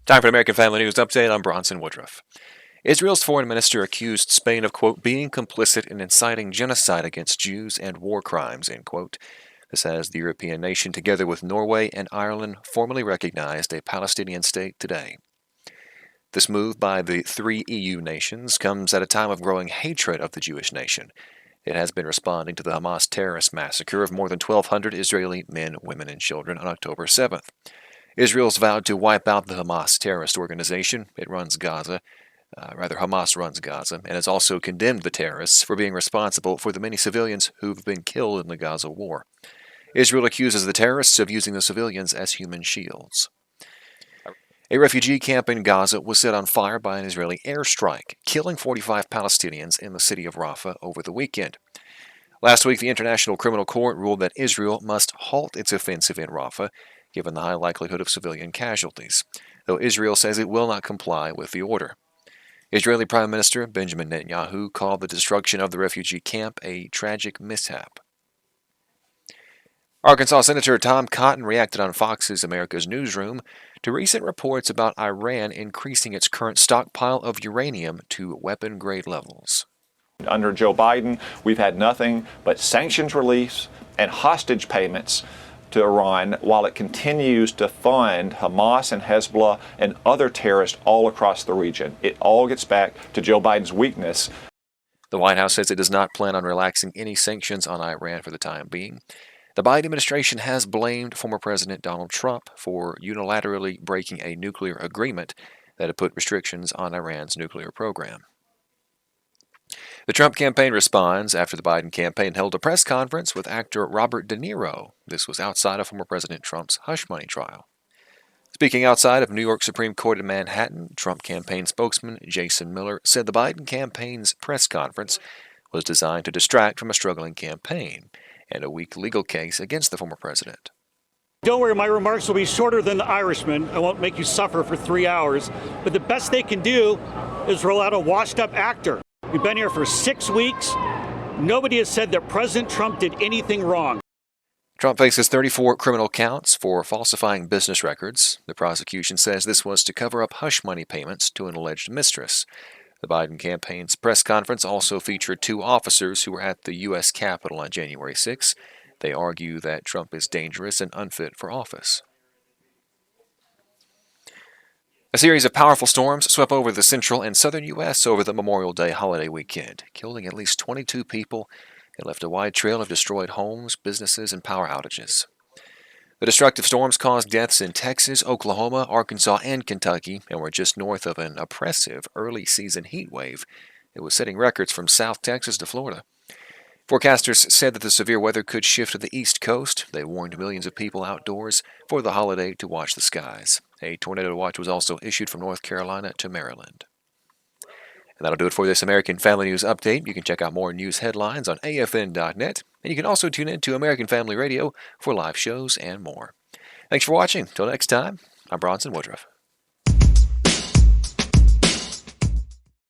Time for an American Family News Update. I'm Bronson Woodruff. Israel's foreign minister accused Spain of, quote, being complicit in inciting genocide against Jews and war crimes, end quote. This as the European nation, together with Norway and Ireland, formally recognized a Palestinian state today. This move by the three EU nations comes at a time of growing hatred of the Jewish nation. It has been responding to the Hamas terrorist massacre of more than 1,200 Israeli men, women, and children on October 7th. Israel's vowed to wipe out the Hamas terrorist organization. Hamas runs Gaza, and has also condemned the terrorists for being responsible for the many civilians who've been killed in the Gaza war. Israel accuses the terrorists of using the civilians as human shields. A refugee camp in Gaza was set on fire by an Israeli airstrike, killing 45 Palestinians in the city of Rafah over the weekend. Last week, the International Criminal Court ruled that Israel must halt its offensive in Rafah, given the high likelihood of civilian casualties, though Israel says it will not comply with the order. Israeli Prime Minister Benjamin Netanyahu called the destruction of the refugee camp a tragic mishap. Arkansas Senator Tom Cotton reacted on Fox's America's Newsroom to recent reports about Iran increasing its current stockpile of uranium to weapon-grade levels. Under Joe Biden, we've had nothing but sanctions reliefs and hostage payments to Iran while it continues to fund Hamas and Hezbollah and other terrorists all across the region. It all gets back to Joe Biden's weakness. The White House says it does not plan on relaxing any sanctions on Iran for the time being. The Biden administration has blamed former President Donald Trump for unilaterally breaking a nuclear agreement that had put restrictions on Iran's nuclear program. The Trump campaign responds after the Biden campaign held a press conference with actor Robert De Niro. This was outside of former President Trump's hush money trial. Speaking outside of New York Supreme Court in Manhattan, Trump campaign spokesman Jason Miller said the Biden campaign's press conference was designed to distract from a struggling campaign and a weak legal case against the former president. Don't worry, my remarks will be shorter than the Irishman. I won't make you suffer for 3 hours. But the best they can do is roll out a washed-up actor. We've been here for 6 weeks. Nobody has said that President Trump did anything wrong. Trump faces 34 criminal counts for falsifying business records. The prosecution says this was to cover up hush money payments to an alleged mistress. The Biden campaign's press conference also featured 2 officers who were at the U.S. Capitol on January 6. They argue that Trump is dangerous and unfit for office. A series of powerful storms swept over the central and southern U.S. over the Memorial Day holiday weekend, killing at least 22 people and left a wide trail of destroyed homes, businesses, and power outages. The destructive storms caused deaths in Texas, Oklahoma, Arkansas, and Kentucky, and were just north of an oppressive early-season heat wave that was setting records from South Texas to Florida. Forecasters said that the severe weather could shift to the East Coast. They warned millions of people outdoors for the holiday to watch the skies. A tornado watch was also issued from North Carolina to Maryland. And that'll do it for this American Family News Update. You can check out more news headlines on AFN.net, and you can also tune in to American Family Radio for live shows and more. Thanks for watching. Till next time, I'm Bronson Woodruff.